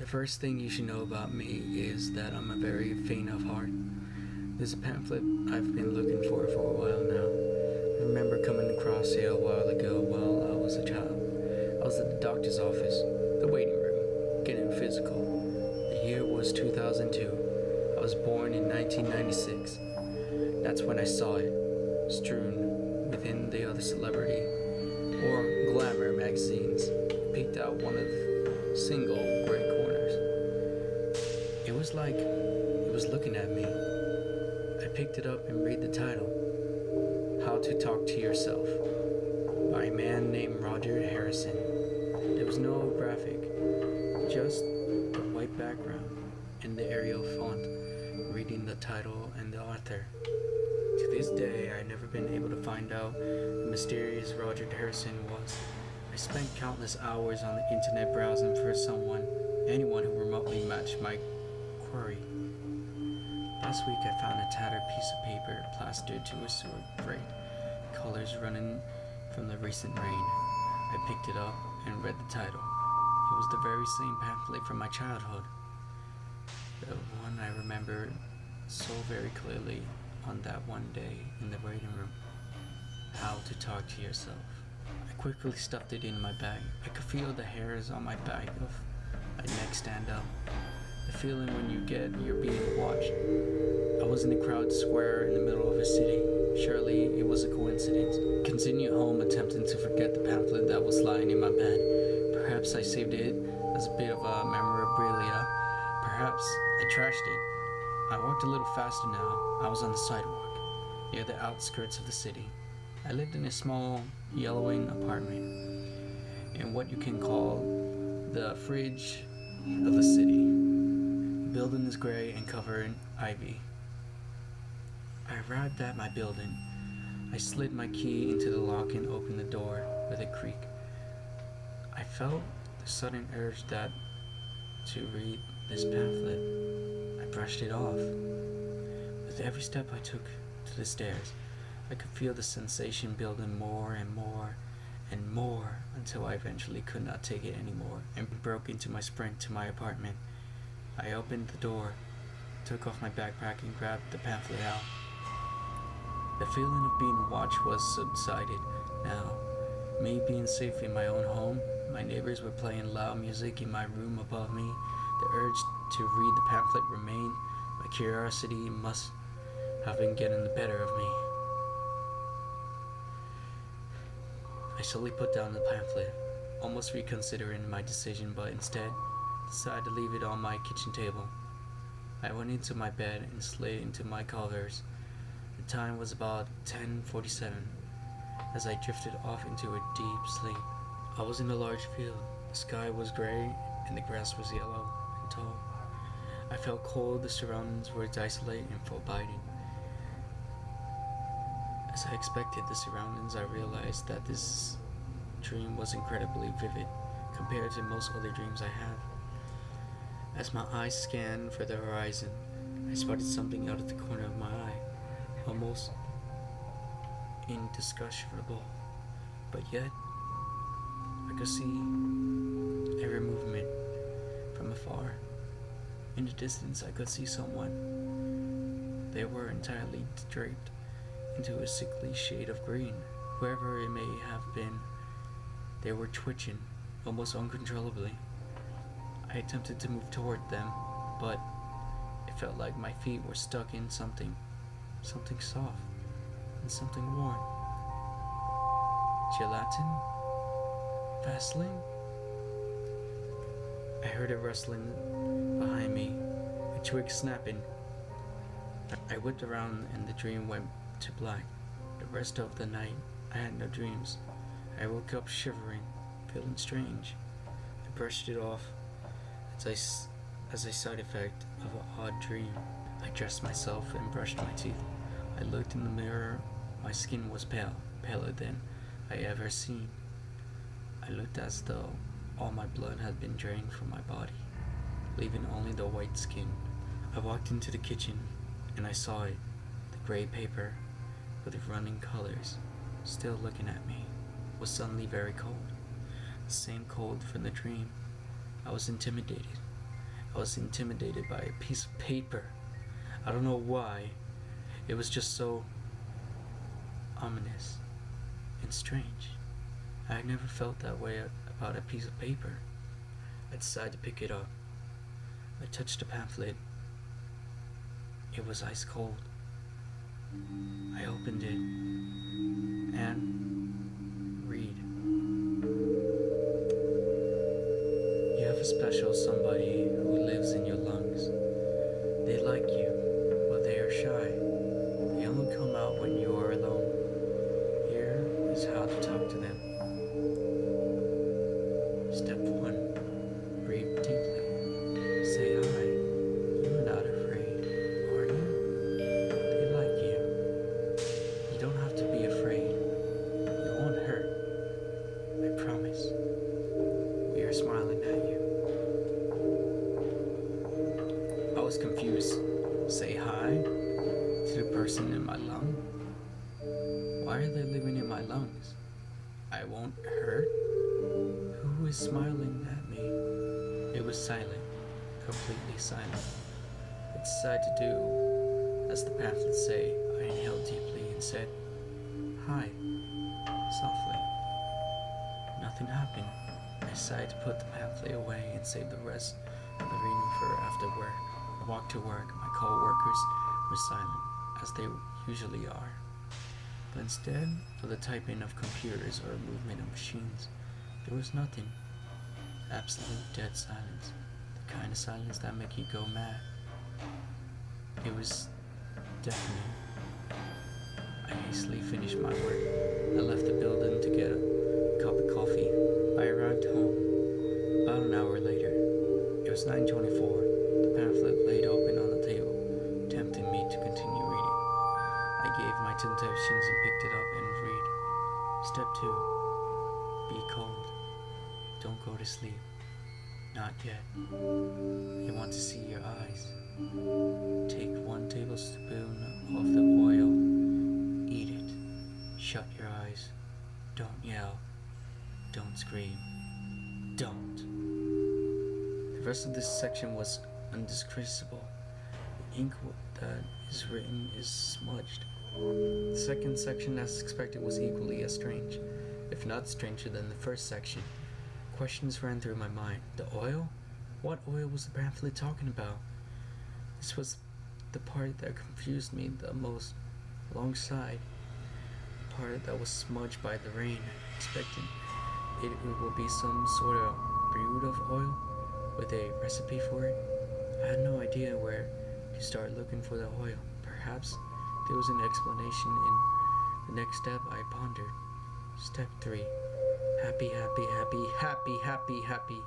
The first thing you should know about me is that I'm a very faint of heart. There's a pamphlet I've been looking for a while now. I remember coming across it a while ago while I was a child. I was at the doctor's office, the waiting room, getting a physical. The year was 2002. I was born in 1996. That's when I saw it, strewn within the other celebrity or glamour magazines. Picked out one of the single gray corners. It was like it was looking at me. I picked it up and read the title, How to Talk to Yourself, by a man named Roger Harrison. There was no graphic, just a white background and the Arial font reading the title and the author. To this day, I've never been able to find out who the mysterious Roger Harrison was. I spent countless hours on the internet browsing for anyone who remotely matched my query. Last week I found a tattered piece of paper plastered to a sewer grate, colors running from the recent rain. I picked it up and read the title. It was the very same pamphlet from my childhood, the one I remember so very clearly on that one day in the waiting room. How to Talk to Yourself. I quickly stuffed it in my bag. I could feel the hairs on my back of my neck stand up. The feeling when you get you're being watched. I was in a crowded square in the middle of a city. Surely it was a coincidence. Continued home, attempting to forget the pamphlet that was lying in my bed. Perhaps I saved it as a bit of a memorabilia. Perhaps I trashed it. I walked a little faster now. I was on the sidewalk, near the outskirts of the city. I lived in a small, yellowing apartment, in what you can call the fringe of the city. The building is gray and covered in ivy. I arrived at my building. I slid my key into the lock and opened the door with a creak. I felt the sudden urge to read this pamphlet. I brushed it off. With every step I took to the stairs, I could feel the sensation building more and more and more until I eventually could not take it anymore and broke into my sprint to my apartment. I opened the door, took off my backpack and grabbed the pamphlet out. The feeling of being watched was subsided now. Me being safe in my own home, my neighbors were playing loud music in my room above me. The urge to read the pamphlet remained. My curiosity must have been getting the better of me. I slowly put down the pamphlet, almost reconsidering my decision, but instead decided to leave it on my kitchen table. I went into my bed and slid into my covers. The time was about 10:47 as I drifted off into a deep sleep. I was in a large field. The sky was gray and the grass was yellow and tall. I felt cold. The surroundings were desolate and forbidding. As I expected the surroundings, I realized that this dream was incredibly vivid compared to most other dreams I have. As my eyes scanned for the horizon, I spotted something out of the corner of my eye, almost indescribable, but yet I could see every movement from afar. In the distance, I could see someone. They were entirely draped into a sickly shade of green. Whoever it may have been, they were twitching almost uncontrollably. I attempted to move toward them, but it felt like my feet were stuck in something soft and something warm. Gelatin? Vaseline? I heard a rustling behind me, a twig snapping. I whipped around and the dream went to black. The rest of the night, I had no dreams. I woke up shivering, feeling strange. I brushed it off as a side effect of an odd dream. I dressed myself and brushed my teeth. I looked in the mirror. My skin was pale, paler than I ever seen. I looked as though all my blood had been drained from my body, leaving only the white skin. I walked into the kitchen and I saw it, the gray paper with the running colors, still looking at me, was suddenly very cold. The same cold from the dream. I was intimidated. I was intimidated by a piece of paper. I don't know why. It was just so ominous and strange. I had never felt that way about a piece of paper. I decided to pick it up. I touched the pamphlet. It was ice cold. I opened it and read. You have a special somebody who lives in your lungs. They like you, but they are shy. They only come out when you are alone. Here is how to talk to them. Step 1. Breathe deeply. Say hi. You're not afraid, are you? They like you. You don't have to be afraid. You won't hurt. I promise. We are smiling at you. I was confused. Say hi to the person in my lung? Why are they living in my lungs? I won't hurt? Who is smiling at me? It was silent. Completely silent. I decided to do as the pamphlets say. I inhaled deeply and said, hi, softly. Nothing happened. I decided to put the pamphlet away and save the rest of the reading for after work. I walked to work. My co-workers were silent, as they usually are. But instead of the typing of computers or movement of machines, there was nothing. Absolute dead silence. The kind of silence that make you go mad. It was deafening. I hastily finished my work. I left the building to get a cup of coffee. I arrived home about an hour later. It was 9:24. The pamphlet laid open on the table, tempting me to continue reading. I gave my temptations and picked it up and read. Step 2. Be cold. Don't go to sleep. Not yet. I want to see your eyes. Take 1 tablespoon of the oil. Eat it. Shut your eyes. Don't yell. Don't scream. Don't. The rest of this section was undescribable. The ink that is written is smudged. The second section, as expected, was equally as strange, if not stranger than the first section. Questions ran through my mind. The oil? What oil was the pamphlet talking about? This was the part that confused me the most, alongside the part that was smudged by the rain, expecting it will be some sort of brew of oil with a recipe for it. I had no idea where to start looking for the oil. Perhaps there was an explanation in the next step. I pondered. Step 3. Happy, happy, happy, happy, happy, happy.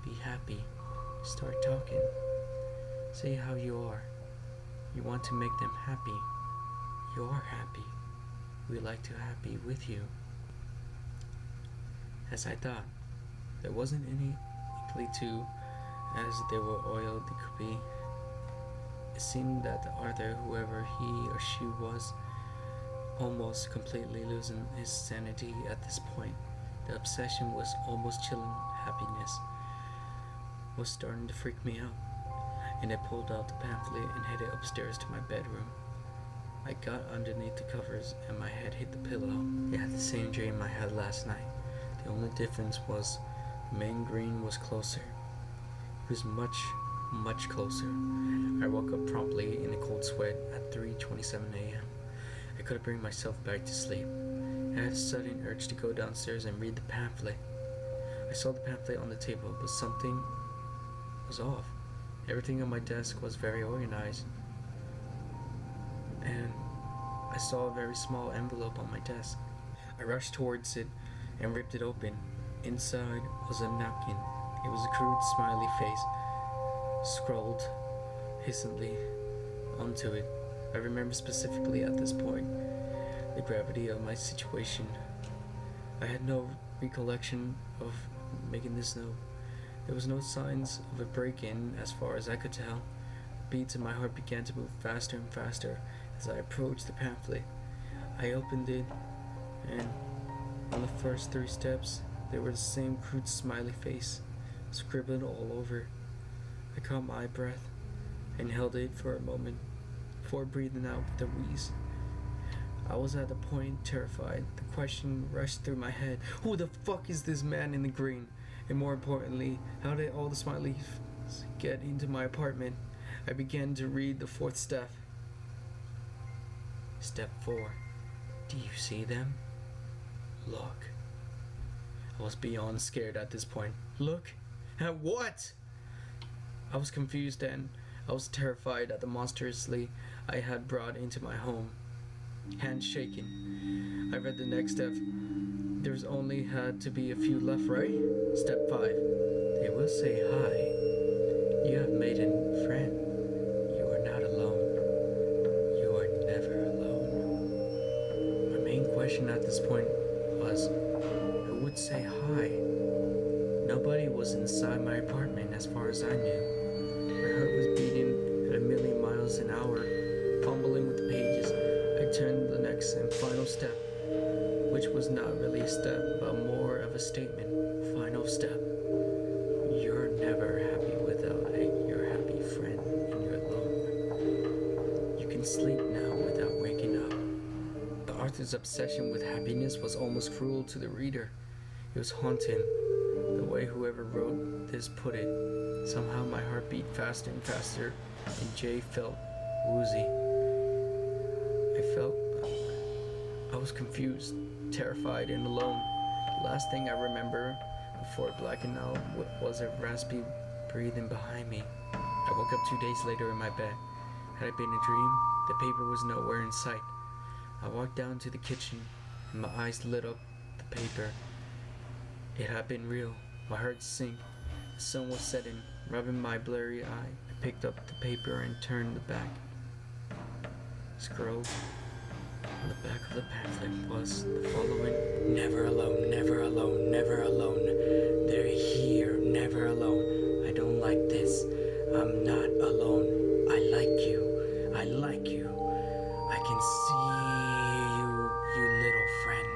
Be happy. Start talking. Say how you are. You want to make them happy. You're happy. We like to happy with you. As I thought, there wasn't any likely to, as there were oil they could be. It seemed that Arthur, whoever he or she was, almost completely losing his sanity at this point. The obsession was almost chilling. Happiness was starting to freak me out, and I pulled out the pamphlet and headed upstairs to my bedroom. I got underneath the covers and my head hit the pillow. I had the same dream I had last night. The only difference was the main green was closer. It was much, much closer. I woke up promptly in a cold sweat at 3:27 a.m. I couldn't bring myself back to sleep. I had a sudden urge to go downstairs and read the pamphlet. I saw the pamphlet on the table, but something was off. Everything on my desk was very organized, and I saw a very small envelope on my desk. I rushed towards it and ripped it open. Inside was a napkin. It was a crude smiley face scrawled hastily onto it. I remember specifically at this point the gravity of my situation. I had no recollection of making this note. There was no signs of a break-in as far as I could tell. The beats in my heart began to move faster and faster as I approached the pamphlet. I opened it, and on the first 3 steps there was the same crude smiley face scribbled all over. I caught my breath and held it for a moment before breathing out with a wheeze. I was at the point terrified. The question rushed through my head. Who the fuck is this man in the green? And more importantly, how did all the smileys get into my apartment? I began to read the fourth step. Step 4. Do you see them? Look. I was beyond scared at this point. Look? At what? I was confused and I was terrified at the monstrously I had brought into my home. Hands shaking. I read the next step. There's only had to be a few left, right? Step 5. They will say hi. You have made a friend. You are not alone. You are never alone. My main question at this point was, who would say hi? Nobody was inside my apartment as far as I knew. My heart was beating at 1,000,000 miles an hour. Fumbling with the pages, I turned to the next and final step, which was not really a step, but more of a statement. Final step. You're never happy without your happy friend and you're alone. You can sleep now without waking up. The author's obsession with happiness was almost cruel to the reader. It was haunting, the way whoever wrote this put it. Somehow my heart beat faster and faster, and Jay felt woozy. I was confused, terrified, and alone. The last thing I remember before blacking out was a raspy breathing behind me. I woke up 2 days later in my bed. Had it been a dream? The paper was nowhere in sight. I walked down to the kitchen, and my eyes lit up the paper. It had been real. My heart sank. The sun was setting, rubbing my blurry eye. I picked up the paper and turned the back. Scroll. On the back of the pamphlet was the following. Never alone, never alone, never alone. They're here, never alone. I don't like this. I'm not alone. I like you. I like you. I can see you, you little friend.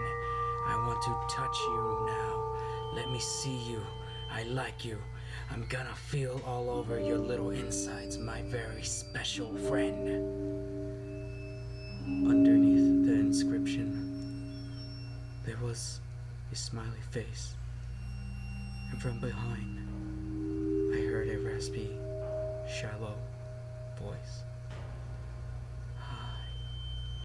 I want to touch you now. Let me see you. I like you. I'm gonna feel all over your little insides, my very special friend. Underneath the inscription, there was a smiley face, and from behind, I heard a raspy, shallow voice.